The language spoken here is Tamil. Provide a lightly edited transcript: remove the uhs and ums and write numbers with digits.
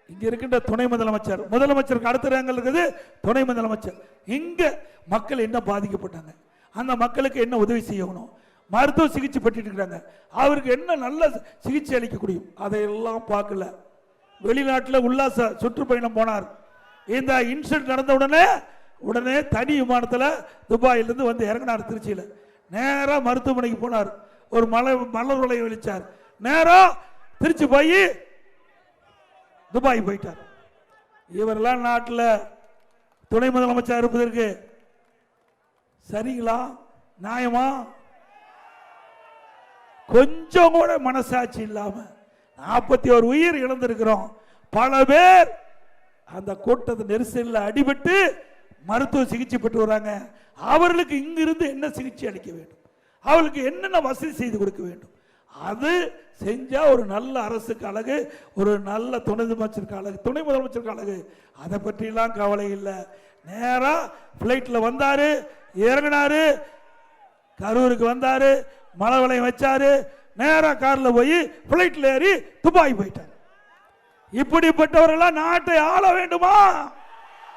இங்க இருக்கின்ற துணை முதலமைச்சர், முதலமைச்சருக்கு அடுத்த ரேங்கில் இருக்குது துணை முதலமைச்சர். இங்க மக்கள் என்ன பாதிக்கப்பட்டாங்க, அந்த மக்களுக்கு என்ன உதவி செய்யணும், மருத்துவ சிகிச்சை பெற்று இருக்கிறாங்க, அவருக்கு என்ன நல்ல சிகிச்சை அளிக்க முடியும், அதையெல்லாம் பார்க்கல. வெளிநாட்டில் உல்லாச சுற்றுப்பயணம் போனார். இந்த இன்சிடென்ட் நடந்த உடனே தனி விமானத்தில் துபாயிலிருந்து வந்து இறங்கினார் திருச்சியில். நேராக மருத்துவமனைக்கு போனார். ஒரு மலர் உலை வெளிச்சார். நேராக திருச்சி போய் துபாய் போயிட்டார். இவரெல்லாம் நாட்டில் துணை முதலமைச்சர் இருப்பதற்கு சரிங்களா, நியாயமா? கொஞ்சம் கூட மனசாட்சி இல்லாம 41 உயிர் இழந்திருக்கிறோம். பல பேர் அந்த கூட்டத்தை நெரிசலில் அடிபட்டு மருத்துவ சிகிச்சை பெற்று வராங்க. அவர்களுக்கு இங்கிருந்து என்ன சிகிச்சை அளிக்க வேண்டும், அவர்களுக்கு என்னென்ன வசதி செய்து கொடுக்க வேண்டும், அது செஞ்சா ஒரு நல்ல அரசுக்கு அழகு, ஒரு நல்ல துணை முதலமைச்சருக்கு அழகு, துணை முதலமைச்சருக்கு அழகு. அதை பற்றிலாம் கவலை இல்லை. நேரா பிளைட்ல வந்தாரு, இறங்கினாரு, கரூருக்கு வந்தாரு, மலை வளையம் வச்சாரு, நேரா கார்ல போய் பிளைட்ல ஏறி துபாய் போயிட்டார். இப்படிப்பட்டவர்களாம் நாட்டை ஆள வேண்டுமா?